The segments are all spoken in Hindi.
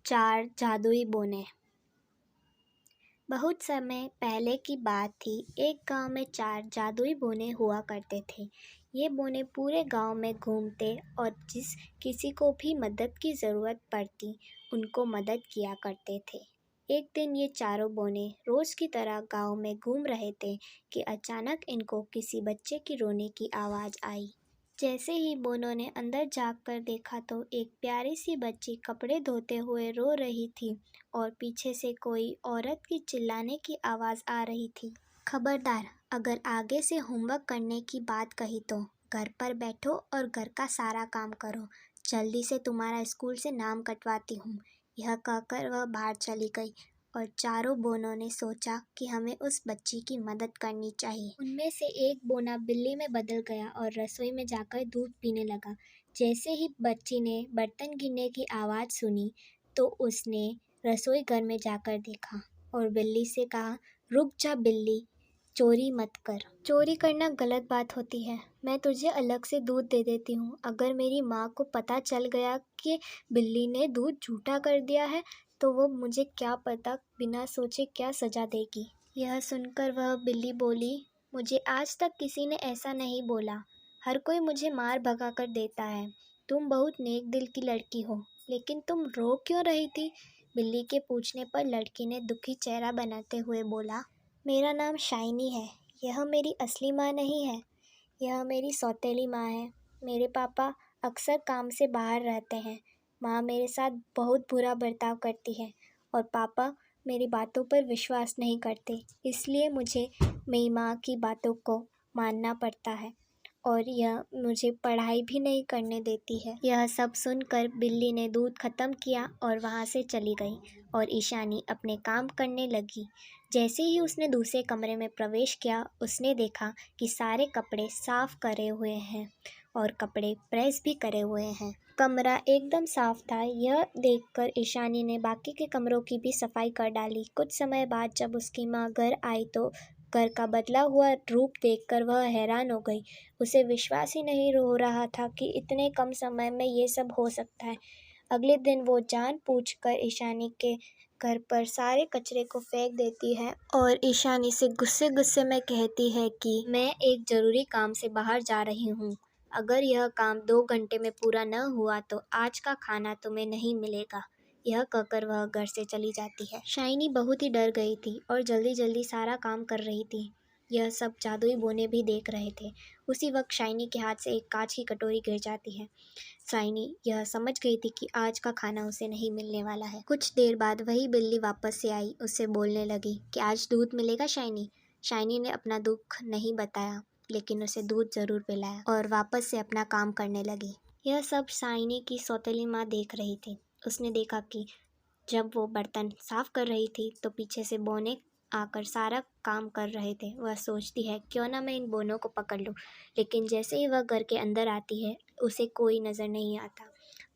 चार जादुई बोने। बहुत समय पहले की बात थी। एक गांव में चार जादुई बोने हुआ करते थे। ये बोने पूरे गांव में घूमते और जिस किसी को भी मदद की ज़रूरत पड़ती उनको मदद किया करते थे। एक दिन ये चारों बोने रोज़ की तरह गांव में घूम रहे थे कि अचानक इनको किसी बच्चे की रोने की आवाज़ आई। जैसे ही बोनों ने अंदर झांककर देखा तो एक प्यारी सी बच्ची कपड़े धोते हुए रो रही थी और पीछे से कोई औरत की चिल्लाने की आवाज़ आ रही थी, खबरदार, अगर आगे से होमवर्क करने की बात कही तो घर पर बैठो और घर का सारा काम करो। जल्दी से तुम्हारा स्कूल से नाम कटवाती हूँ। यह कहकर वह बाहर चली गई और चारों बोनों ने सोचा कि हमें उस बच्ची की मदद करनी चाहिए। उनमें से एक बोना बिल्ली में बदल गया और रसोई में जाकर दूध पीने लगा। जैसे ही बच्ची ने बर्तन गिरने की आवाज़ सुनी तो उसने रसोई घर में जाकर देखा और बिल्ली से कहा, रुक जा बिल्ली, चोरी मत कर। चोरी करना गलत बात होती है। मैं तुझे अलग से दूध दे देती हूँ। अगर मेरी माँ को पता चल गया कि बिल्ली ने दूध झूठा कर दिया है तो वो मुझे क्या पता बिना सोचे क्या सज़ा देगी। यह सुनकर वह बिल्ली बोली, मुझे आज तक किसी ने ऐसा नहीं बोला। हर कोई मुझे मार भगा कर देता है। तुम बहुत नेक दिल की लड़की हो, लेकिन तुम रो क्यों रही थी? बिल्ली के पूछने पर लड़की ने दुखी चेहरा बनाते हुए बोला, मेरा नाम शाइनी है। यह मेरी असली माँ नहीं है, यह मेरी सौतेली माँ है। मेरे पापा अक्सर काम से बाहर रहते हैं। माँ मेरे साथ बहुत बुरा बर्ताव करती है और पापा मेरी बातों पर विश्वास नहीं करते, इसलिए मुझे मेरी माँ की बातों को मानना पड़ता है और यह मुझे पढ़ाई भी नहीं करने देती है। यह सब सुनकर बिल्ली ने दूध खत्म किया और वहाँ से चली गई और ईशानी अपने काम करने लगी। जैसे ही उसने दूसरे कमरे में प्रवेश किया उसने देखा कि सारे कपड़े साफ करे हुए हैं और कपड़े प्रेस भी करे हुए हैं। कमरा एकदम साफ था। यह देखकर ईशानी ने बाकी के कमरों की भी सफाई कर डाली। कुछ समय बाद जब उसकी माँ घर आई तो घर का बदला हुआ रूप देखकर वह हैरान हो गई। उसे विश्वास ही नहीं हो रहा था कि इतने कम समय में ये सब हो सकता है। अगले दिन वो जानबूझकर ईशानी के घर पर सारे कचरे को फेंक देती है और ईशानी से गुस्से गुस्से में कहती है कि मैं एक ज़रूरी काम से बाहर जा रही हूँ। अगर यह काम 2 घंटे में पूरा न हुआ तो आज का खाना तुम्हें नहीं मिलेगा। यह कहकर वह घर से चली जाती है। शाइनी बहुत ही डर गई थी और जल्दी जल्दी सारा काम कर रही थी। यह सब जादुई बोने भी देख रहे थे। उसी वक्त शाइनी के हाथ से एक कांच की कटोरी गिर जाती है। शाइनी यह समझ गई थी कि आज का खाना उसे नहीं मिलने वाला है। कुछ देर बाद वही बिल्ली वापस से आई। उससे बोलने लगी कि आज दूध मिलेगा शाइनी। शाइनी ने अपना दुख नहीं बताया, लेकिन उसे दूध ज़रूर पिलाया और वापस से अपना काम करने लगी। यह सब शाइनी की सौतेली माँ देख रही थी। उसने देखा कि जब वो बर्तन साफ कर रही थी तो पीछे से बोने आकर सारा काम कर रहे थे। वह सोचती है क्यों ना मैं इन बोनों को पकड़ लूँ, लेकिन जैसे ही वह घर के अंदर आती है उसे कोई नज़र नहीं आता।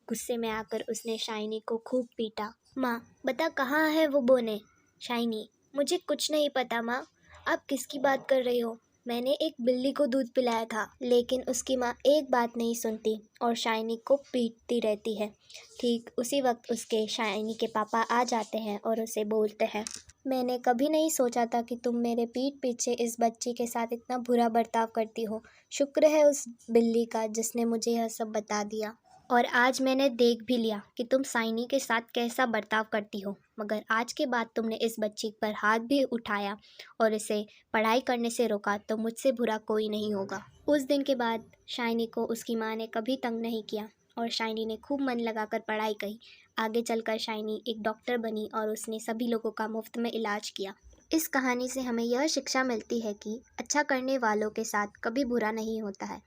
गुस्से में आकर उसने शाइनी को खूब पीटा। माँ, बता कहाँ है वो बोने? शाइनी, मुझे कुछ नहीं पता माँ, आप किसकी बात कर रही हो? मैंने एक बिल्ली को दूध पिलाया था, लेकिन उसकी माँ एक बात नहीं सुनती और शाइनी को पीटती रहती है। ठीक उसी वक्त उसके शाइनी के पापा आ जाते हैं और उसे बोलते हैं, मैंने कभी नहीं सोचा था कि तुम मेरे पीठ पीछे इस बच्ची के साथ इतना बुरा बर्ताव करती हो। शुक्र है उस बिल्ली का जिसने मुझे यह सब बता दिया और आज मैंने देख भी लिया कि तुम शाइनी के साथ कैसा बर्ताव करती हो। मगर आज के बाद तुमने इस बच्ची पर हाथ भी उठाया और इसे पढ़ाई करने से रोका तो मुझसे बुरा कोई नहीं होगा। उस दिन के बाद शाइनी को उसकी माँ ने कभी तंग नहीं किया और शाइनी ने खूब मन लगाकर पढ़ाई की। आगे चलकर शाइनी एक डॉक्टर बनी और उसने सभी लोगों का मुफ्त में इलाज किया। इस कहानी से हमें यह शिक्षा मिलती है कि अच्छा करने वालों के साथ कभी बुरा नहीं होता है।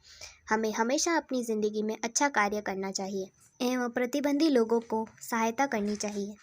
हमें हमेशा अपनी ज़िंदगी में अच्छा कार्य करना चाहिए एवं प्रतिबंधी लोगों को सहायता करनी चाहिए।